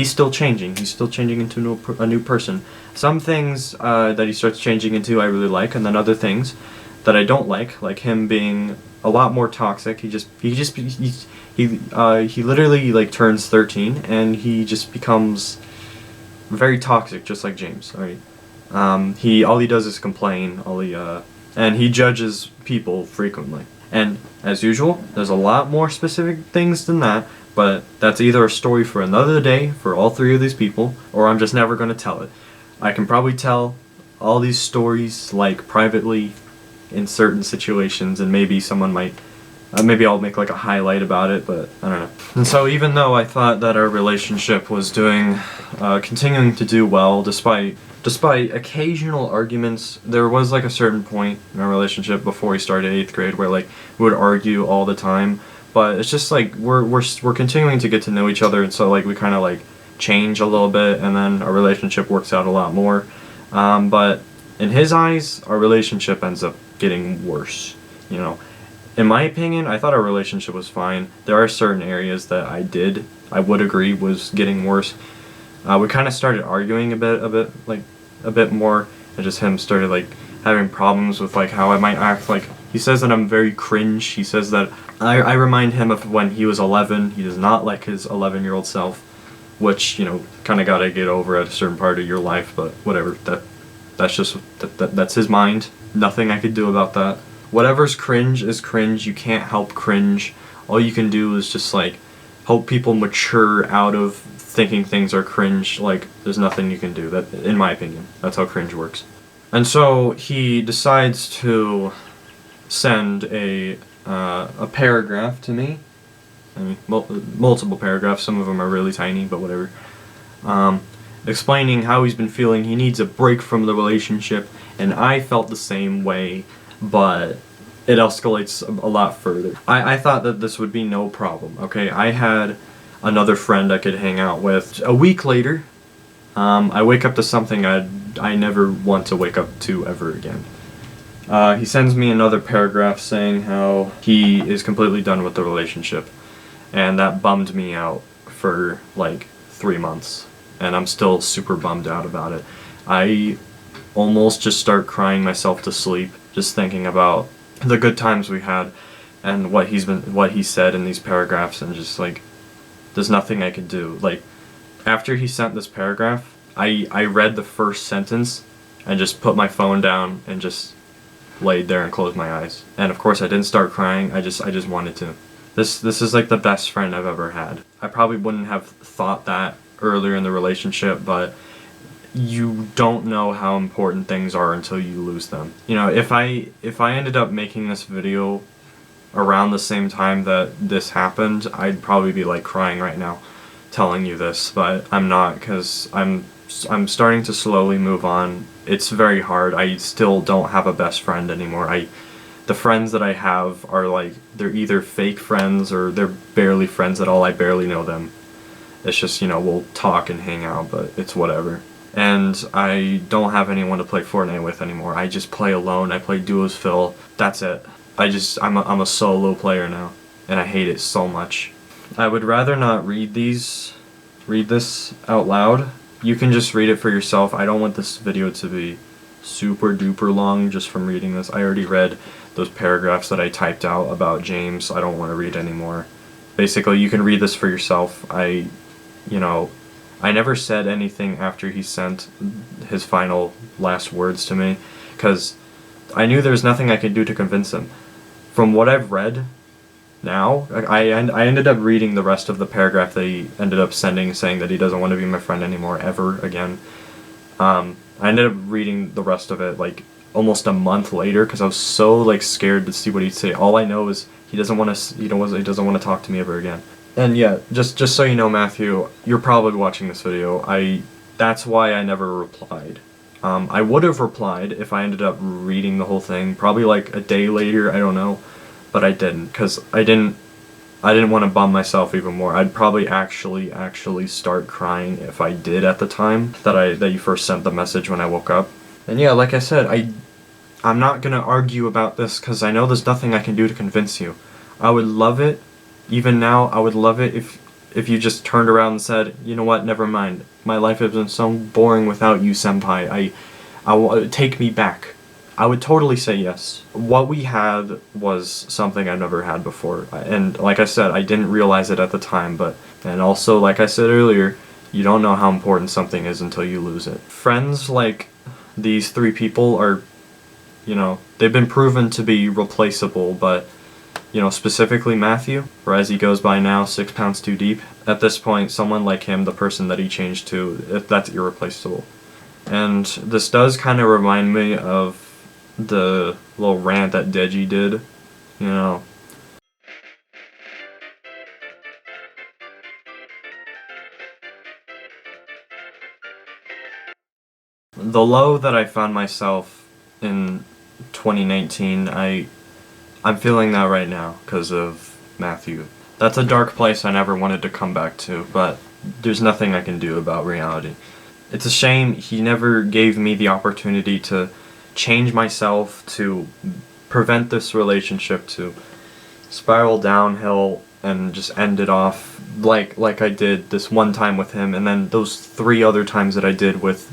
still changing. He's still changing into a new person. Some things that he starts changing into I really like, and then other things that I don't like him being a lot more toxic. He literally like turns 13 and he just becomes very toxic, just like James. Alright, all he does is complain. And he judges people frequently. And as usual, there's a lot more specific things than that. But that's either a story for another day for all three of these people, or I'm just never going to tell it. I can probably tell all these stories like privately in certain situations, and maybe someone might, maybe I'll make like a highlight about it, but I don't know. And so even though I thought that our relationship was continuing to do well, despite occasional arguments, there was like a certain point in our relationship before we started 8th grade where like we would argue all the time. But it's just like we're continuing to get to know each other, and so like we kind of like change a little bit, and then our relationship works out a lot more. But in his eyes, our relationship ends up getting worse. You know, in my opinion, I thought our relationship was fine. There are certain areas that I would agree was getting worse. We kind of started arguing a bit more, and just him started like having problems with like how I might act. Like he says that I'm very cringe. He says that I remind him of when he was 11. He does not like his 11-year-old self, which, you know, kind of gotta get over at a certain part of your life. But whatever. That's his mind. Nothing I could do about that. Whatever's cringe is cringe. You can't help cringe. All you can do is just like help people mature out of thinking things are cringe. Like there's nothing you can do. That, in my opinion, that's how cringe works. And so he decides to send a paragraph to me. I mean, multiple paragraphs. Some of them are really tiny, but whatever. Explaining how he's been feeling. He needs a break from the relationship, and I felt the same way, but it escalates a lot further. I thought that this would be no problem, okay? I had another friend I could hang out with. A week later, I wake up to something I never want to wake up to ever again. He sends me another paragraph saying how he is completely done with the relationship, and that bummed me out for like 3 months, and I'm still super bummed out about it. I almost just start crying myself to sleep just thinking about the good times we had and what he said in these paragraphs, and just like there's nothing I could do. Like after he sent this paragraph, I read the first sentence and just put my phone down and just laid there and closed my eyes. And of course I didn't start crying. I just wanted to. This is like the best friend I've ever had. I probably wouldn't have thought that earlier in the relationship, but you don't know how important things are until you lose them. You know, if I ended up making this video around the same time that this happened, I'd probably be like crying right now telling you this, but I'm not, because I'm starting to slowly move on. It's very hard. I still don't have a best friend anymore. The friends that I have are like, they're either fake friends or they're barely friends at all. I barely know them. It's just, you know, we'll talk and hang out, but it's whatever. And I don't have anyone to play Fortnite with anymore. I just play alone. I play duos fill. That's it. I'm a solo player now, and I hate it so much. I would rather not read this out loud. You can just read it for yourself. I don't want this video to be super duper long just from reading this. I already read those paragraphs that I typed out about James. I don't want to read anymore. Basically, you can read this for yourself. I never said anything after he sent his final last words to me, because I knew there was nothing I could do to convince him. From what I've read now, I ended up reading the rest of the paragraph that he ended up sending, saying that he doesn't want to be my friend anymore ever again. I ended up reading the rest of it like almost a month later because I was so like scared to see what he'd say. All I know is he doesn't want to he doesn't want to talk to me ever again. And yeah, just so you know, Matthew, you're probably watching this video. That's why I never replied. I would have replied if I ended up reading the whole thing, probably like a day later, I don't know, but I didn't, because I didn't want to bum myself even more. I'd probably actually start crying if I did at the time that you first sent the message when I woke up. And yeah, like I said, I'm not gonna argue about this because I know there's nothing I can do to convince you. I would love it, even now, I would love it if you just turned around and said, you know what, never mind. My life has been so boring without you, senpai. Take me back. I would totally say yes. What we had was something I've never had before. And like I said, I didn't realize it at the time, and also, like I said earlier, you don't know how important something is until you lose it. Friends like these three people are, they've been proven to be replaceable, but specifically Matthew, or as he goes by now, 6 pounds too deep. At this point, someone like him, the person that he changed to, that's irreplaceable. And this does kind of remind me of the little rant that Deji did, The low that I found myself in 2019, I'm feeling that right now because of Matthew. That's a dark place I never wanted to come back to, but there's nothing I can do about reality. It's a shame he never gave me the opportunity to change myself, to prevent this relationship to spiral downhill and just end it off like I did this one time with him, and then those 3 other times that I did with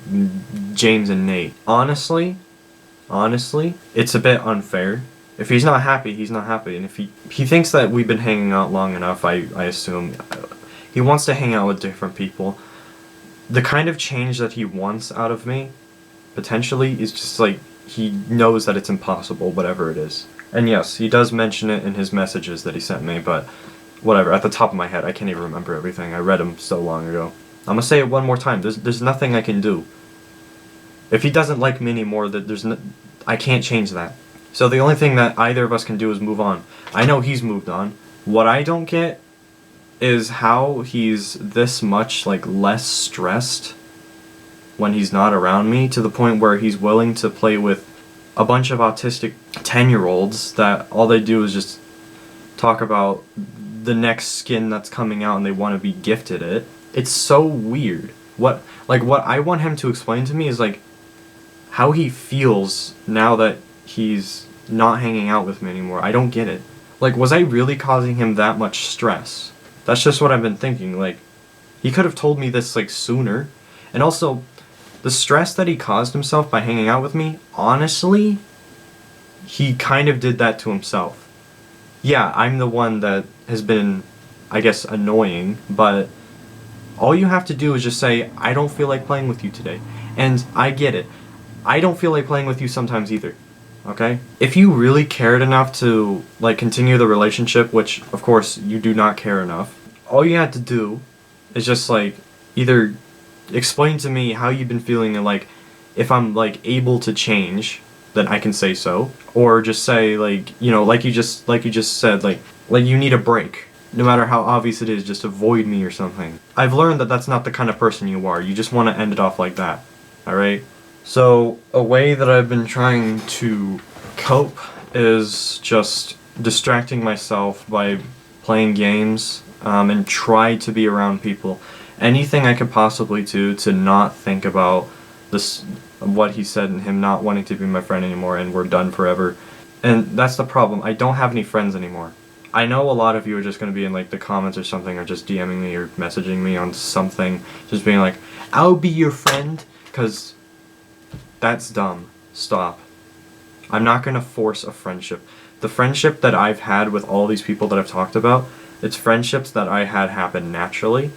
James and Nate. Honestly, it's a bit unfair. If he's not happy, he's not happy, and if he thinks that we've been hanging out long enough, I assume he wants to hang out with different people. The kind of change that he wants out of me, potentially, is just like, he knows that it's impossible, whatever it is. And yes, he does mention it in his messages that he sent me, but whatever, at the top of my head, I can't even remember everything. I read them so long ago. I'm gonna say it one more time, there's nothing I can do. If he doesn't like me anymore, I can't change that. So the only thing that either of us can do is move on. I know he's moved on. What I don't get is how he's this much less stressed when he's not around me, to the point where he's willing to play with a bunch of autistic 10-year-olds that all they do is just talk about the next skin that's coming out and they want to be gifted it. It's so weird. What I want him to explain to me is how he feels now that he's not hanging out with me anymore. I don't get it. Was I really causing him that much stress? That's just what I've been thinking. He could have told me this sooner. And also, the stress that he caused himself by hanging out with me, honestly, he kind of did that to himself. Yeah, I'm the one that has been, I guess, annoying, but all you have to do is just say, I don't feel like playing with you today. And I get it. I don't feel like playing with you sometimes either. Okay? If you really cared enough to, continue the relationship, which, of course, you do not care enough, all you had to do is just, either explain to me how you've been feeling, and, if I'm, able to change, then I can say so. Or just say, like you just said, you need a break. No matter how obvious it is, just avoid me or something. I've learned that that's not the kind of person you are. You just want to end it off like that. Alright? So, a way that I've been trying to cope is just distracting myself by playing games, and try to be around people. Anything I could possibly do to not think about this, what he said, and him not wanting to be my friend anymore, and we're done forever. And that's the problem. I don't have any friends anymore. I know a lot of you are just going to be in the comments or something, or just DMing me or messaging me on something, just being like, I'll be your friend, because that's dumb. Stop. I'm not going to force a friendship. The friendship that I've had with all these people that I've talked about, it's friendships that I had happen naturally,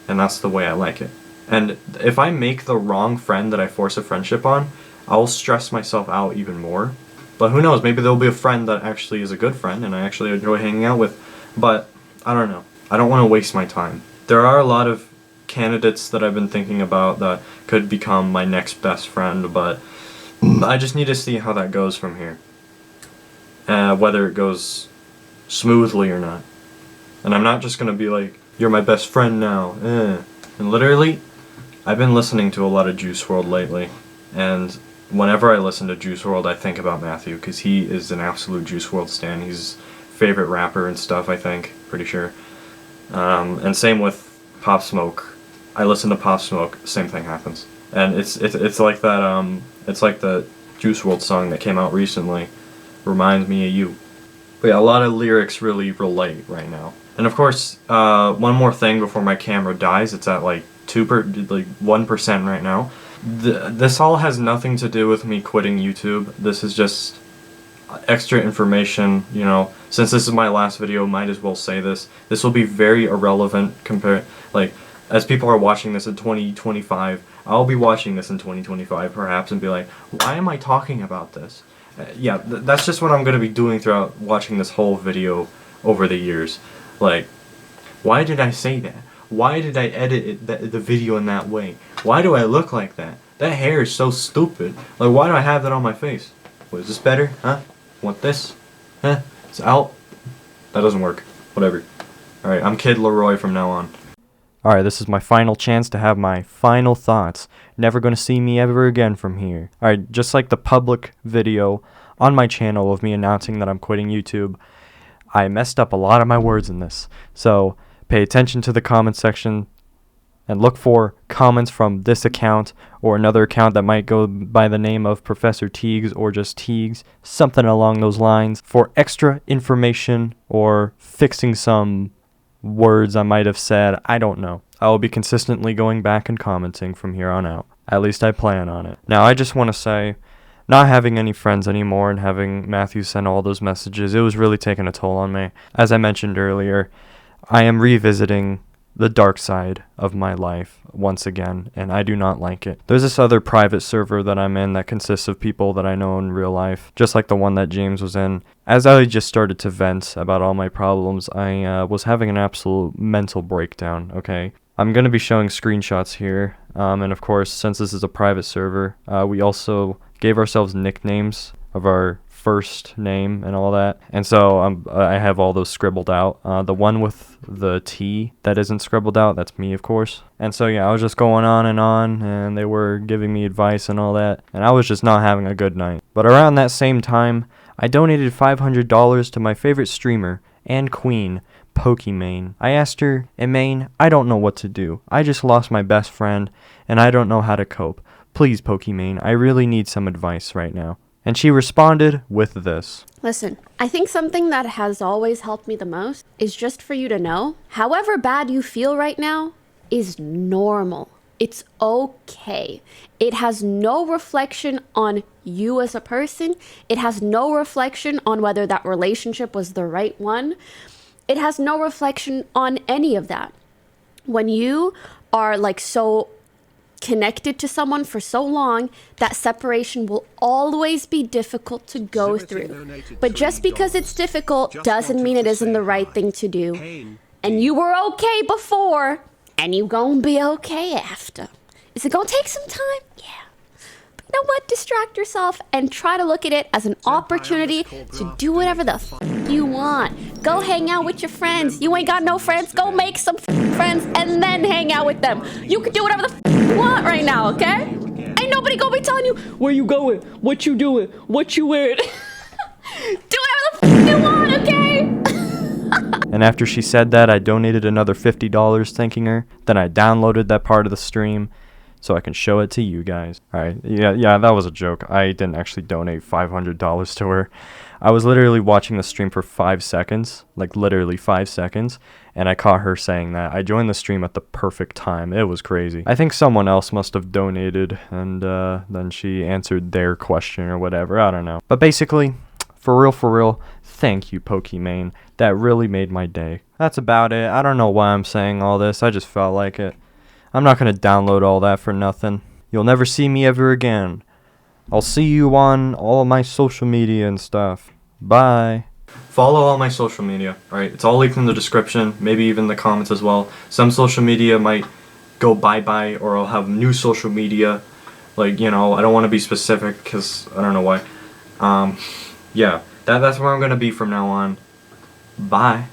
and that's the way I like it. And if I make the wrong friend that I force a friendship on, I'll stress myself out even more. But who knows, maybe there'll be a friend that actually is a good friend and I actually enjoy hanging out with. But, I don't know. I don't want to waste my time. There are a lot of candidates that I've been thinking about that could become my next best friend, but I just need to see how that goes from here. Whether it goes smoothly or not. And I'm not just gonna be like, you're my best friend now. And literally, I've been listening to a lot of Juice WRLD lately. And whenever I listen to Juice WRLD, I think about Matthew, because he is an absolute Juice WRLD stan. He's favorite rapper and stuff, I think. Pretty sure. And same with Pop Smoke. I listen to Pop Smoke, same thing happens. And it's like that, it's like the Juice WRLD song that came out recently. Reminds me of you. But yeah, a lot of lyrics really relate right now. And of course, one more thing before my camera dies. It's at like 1% right now. This all has nothing to do with me quitting YouTube. This is just extra information, you know. Since this is my last video, might as well say this. This will be very irrelevant compared, like, as people are watching this in 2025, I'll be watching this in 2025 perhaps and be like, why am I talking about this? Yeah, that's just what I'm going to be doing throughout watching this whole video over the years. Like, why did I say that? Why did I edit the video in that way? Why do I look like that? That hair is so stupid. Like, why do I have that on my face? What, is this better? Huh? Want this? Huh? It's out? That doesn't work. Whatever. Alright, I'm Kid Leroy from now on. Alright, this is my final chance to have my final thoughts. Never gonna see me ever again from here. Alright, just like the public video on my channel of me announcing that I'm quitting YouTube, I messed up a lot of my words in this. So, pay attention to the comment section and look for comments from this account or another account that might go by the name of Professor Teagues or just Teagues, something along those lines, for extra information or fixing some words I might have said. I don't know. I will be consistently going back and commenting from here on out. At least I plan on it. Now, I just want to say, not having any friends anymore and having Matthew send all those messages, it was really taking a toll on me. As I mentioned earlier, I am revisiting the dark side of my life once again, and I do not like it. There's this other private server that I'm in that consists of people that I know in real life, just like the one that James was in. As I just started to vent about all my problems, I was having an absolute mental breakdown, okay? I'm going to be showing screenshots here, and of course, since this is a private server, we also gave ourselves nicknames of our first name and all that, and so I have all those scribbled out. The one with the T that isn't scribbled out, that's me, of course. And so yeah, I was just going on, and they were giving me advice and all that, and I was just not having a good night. But around that same time, I donated $500 to my favorite streamer and queen, Pokimane. I asked her, Maine, I don't know what to do. I just lost my best friend, and I don't know how to cope. Please, Pokimane, I really need some advice right now. And she responded with this. Listen, I think something that has always helped me the most is just for you to know, however bad you feel right now is normal. It's okay. It has no reflection on you as a person. It has no reflection on whether that relationship was the right one. It has no reflection on any of that. When you are like so connected to someone for so long, that separation will always be difficult to go through. But just because it's difficult doesn't mean it isn't the right thing to do. And you were okay before, and you gonna be okay after. Is it gonna take some time? Yeah. But you know what? Distract yourself and try to look at it as an opportunity to do whatever the f you want. Go hang out with your friends. You ain't got no friends, go make some friends and then hang out with them. You can do whatever the f you want right now, okay? Ain't nobody gonna be telling you where you going, what you doing, what you wearing. Do whatever the f you want, okay? And after she said that, I donated another $50 thanking her. Then I downloaded that part of the stream so I can show it to you guys. Alright, yeah, that was a joke. I didn't actually donate $500 to her. I was literally watching the stream for 5 seconds, like literally 5 seconds, and I caught her saying that. I joined the stream at the perfect time. It was crazy. I think someone else must have donated, and then she answered their question or whatever. I don't know. But basically, for real, thank you, Pokimane. That really made my day. That's about it. I don't know why I'm saying all this. I just felt like it. I'm not going to download all that for nothing. You'll never see me ever again. I'll see you on all of my social media and stuff. Bye. Follow all my social media, alright? It's all linked in the description, maybe even the comments as well. Some social media might go bye-bye, or I'll have new social media Like, you know, I don't want to be specific because I don't know why. Yeah, that's where I'm gonna be from now on. Bye.